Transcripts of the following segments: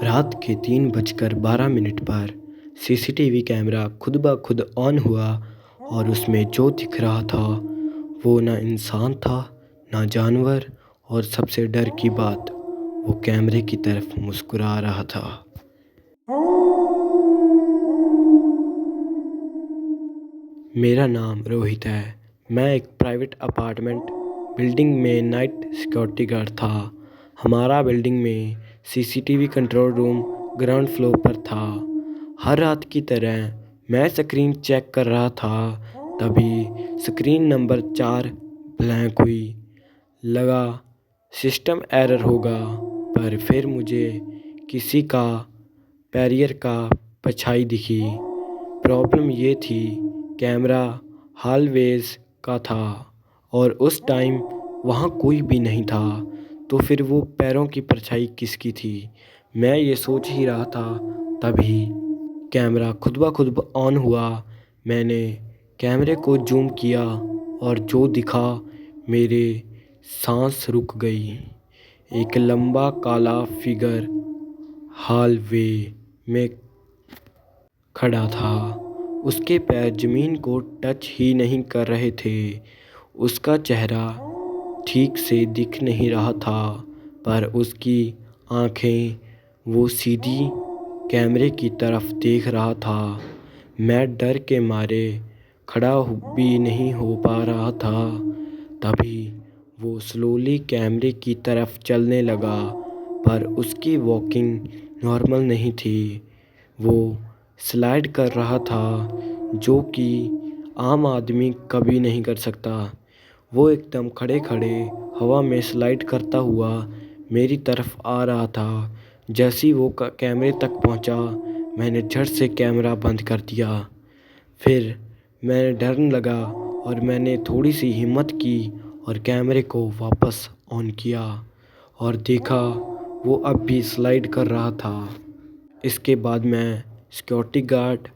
रात के 3:12 पर सीसीटीवी कैमरा खुद ब खुद ऑन हुआ और उसमें जो दिख रहा था वो ना इंसान था ना जानवर, और सबसे डर की बात, वो कैमरे की तरफ मुस्कुरा रहा था। मेरा नाम रोहित है। मैं एक प्राइवेट अपार्टमेंट बिल्डिंग में नाइट सिक्योरिटी गार्ड था। हमारा बिल्डिंग में CCTV control room ground floor पर था। हर रात की तरह मैं स्क्रीन चेक कर रहा था, तभी स्क्रीन नंबर 4 ब्लैंक हुई। लगा सिस्टम एरर होगा, पर फिर मुझे किसी का बैरियर का परछाई दिखी। प्रॉब्लम ये थी, कैमरा हॉलवेज का था और उस टाइम वहाँ कोई भी नहीं था, तो फिर वो पैरों की परछाई किसकी थी? मैं ये सोच ही रहा था, तभी कैमरा खुद ब खुद ऑन हुआ। मैंने कैमरे को जूम किया और जो दिखा, मेरे सांस रुक गई। एक लंबा काला फिगर हॉलवे में खड़ा था। उसके पैर जमीन को टच ही नहीं कर रहे थे। उसका चेहरा ठीक से दिख नहीं रहा था, पर उसकी आंखें वो सीधी कैमरे की तरफ देख रहा था। मैं डर के मारे खड़ा भी नहीं हो पा रहा था। तभी वो स्लोली कैमरे की तरफ चलने लगा, पर उसकी वॉकिंग नॉर्मल नहीं थी। वो स्लाइड कर रहा था, जो कि आम आदमी कभी नहीं कर सकता। वो एकदम खड़े खड़े हवा में स्लाइड करता हुआ मेरी तरफ आ रहा था। जैसे ही वो कैमरे तक पहुंचा, मैंने झट से कैमरा बंद कर दिया। फिर मैंने डरने लगा और मैंने थोड़ी सी हिम्मत की और कैमरे को वापस ऑन किया और देखा वो अब भी स्लाइड कर रहा था। इसके बाद मैं सिक्योरिटी गार्ड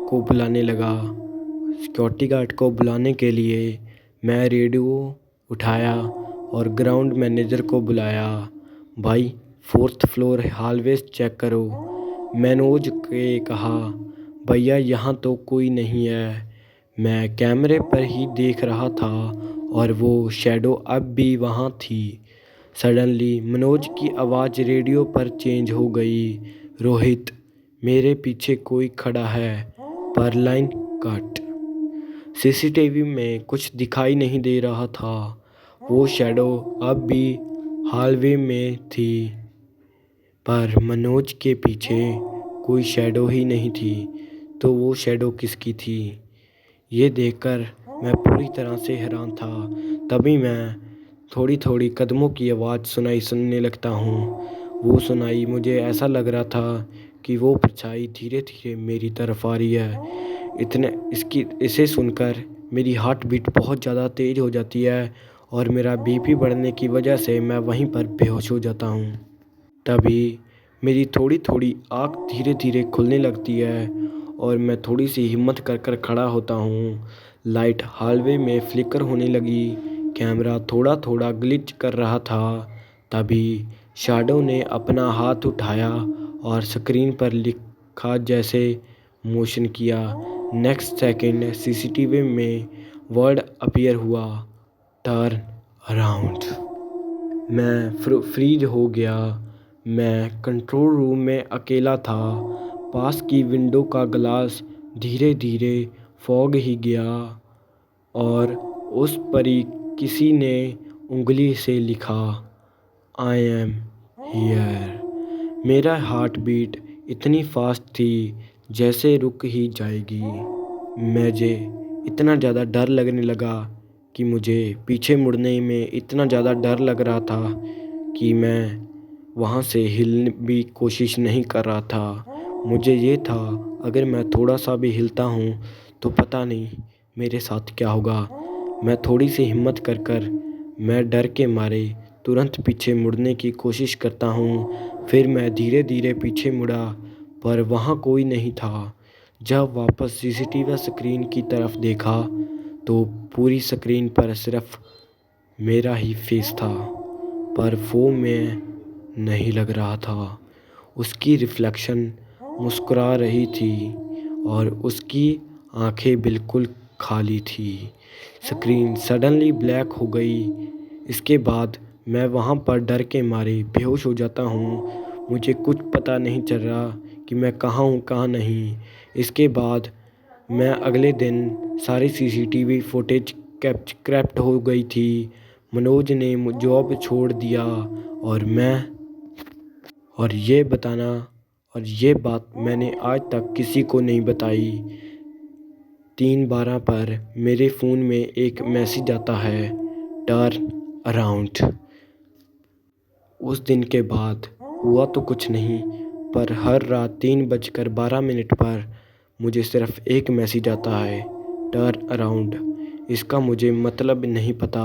को बुलाने लगा। सिक्योरिटी गार्ड को बुलाने के लिए मैं रेडियो उठाया और ग्राउंड मैनेजर को बुलाया। भाई, 4th फ्लोर हॉलवेज चेक करो। मैनेज के कहा, भैया यहाँ तो कोई नहीं है। मैं कैमरे पर ही देख रहा था और वो शैडो अब भी वहाँ थी। सडनली मनोज की आवाज़ रेडियो पर चेंज हो गई। रोहित, मेरे पीछे कोई खड़ा है। पर लाइन कट। सीसीटीवी में कुछ दिखाई नहीं दे रहा था। वो शैडो अब भी हॉलवे में थी, पर मनोज के पीछे कोई शैडो ही नहीं थी। तो वो शैडो किसकी थी? ये देखकर मैं पूरी तरह से हैरान था। तभी मैं थोड़ी थोड़ी कदमों की आवाज़ सुनने लगता हूँ। वो सुनाई, मुझे ऐसा लग रहा था कि वो परछाई धीरे धीरे मेरी तरफ आ रही है। इसे सुनकर मेरी हार्ट बीट बहुत ज़्यादा तेज़ हो जाती है और मेरा बीपी बढ़ने की वजह से मैं वहीं पर बेहोश हो जाता हूँ। तभी मेरी थोड़ी थोड़ी आँख धीरे धीरे खुलने लगती है और मैं थोड़ी सी हिम्मत कर कर खड़ा होता हूँ। लाइट हॉलवे में फ्लिकर होने लगी। कैमरा थोड़ा थोड़ा ग्लिच कर रहा था। तभी शैडो ने अपना हाथ उठाया और स्क्रीन पर लिखा जैसे मोशन किया। नेक्स्ट सेकंड सीसीटीवी में वर्ड अपीयर हुआ, टर्न अराउंड। मैं फ्रीज हो गया। मैं कंट्रोल रूम में अकेला था। पास की विंडो का ग्लास धीरे धीरे फॉग ही गया और उस पर ही किसी ने उंगली से लिखा, आई एम हियर। मेरा हार्ट बीट इतनी फास्ट थी जैसे रुक ही जाएगी। मुझे इतना ज़्यादा डर लगने लगा कि मुझे पीछे मुड़ने में इतना ज़्यादा डर लग रहा था कि मैं वहाँ से हिलने भी कोशिश नहीं कर रहा था। मुझे ये था, अगर मैं थोड़ा सा भी हिलता हूँ तो पता नहीं मेरे साथ क्या होगा। मैं थोड़ी सी हिम्मत कर कर मैं डर के मारे तुरंत पीछे मुड़ने की कोशिश करता हूँ। फिर मैं धीरे धीरे पीछे मुड़ा, पर वहाँ कोई नहीं था। जब वापस सीसीटीवी स्क्रीन की तरफ देखा तो पूरी स्क्रीन पर सिर्फ मेरा ही फेस था, पर वो मैं नहीं लग रहा था। उसकी रिफ्लेक्शन मुस्कुरा रही थी और उसकी आंखें बिल्कुल खाली थी। स्क्रीन सडनली ब्लैक हो गई। इसके बाद मैं वहाँ पर डर के मारे बेहोश हो जाता हूँ। मुझे कुछ पता नहीं चल रहा कि मैं कहाँ हूँ कहाँ नहीं। इसके बाद मैं अगले दिन सारी सीसीटीवी फुटेज क्रैप्ट हो गई थी। मनोज ने जॉब छोड़ दिया और ये बात मैंने आज तक किसी को नहीं बताई। 3:12 पर मेरे फ़ोन में एक मैसेज आता है, टर्न अराउंड। उस दिन के बाद हुआ तो कुछ नहीं, पर हर रात 3:12 पर मुझे सिर्फ एक मैसेज आता है, टर्न अराउंड। इसका मुझे मतलब नहीं पता,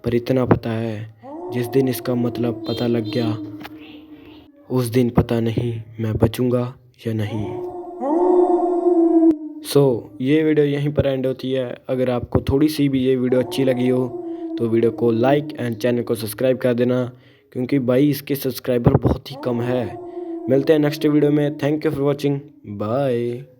पर इतना पता है जिस दिन इसका मतलब पता लग गया उस दिन पता नहीं मैं बचूंगा या नहीं। ये वीडियो यहीं पर एंड होती है। अगर आपको थोड़ी सी भी ये वीडियो अच्छी लगी हो तो वीडियो को लाइक एंड चैनल को सब्सक्राइब कर देना, क्योंकि भाई इसके सब्सक्राइबर बहुत ही कम है। मिलते हैं नेक्स्ट वीडियो में। Thank you for watching. Bye.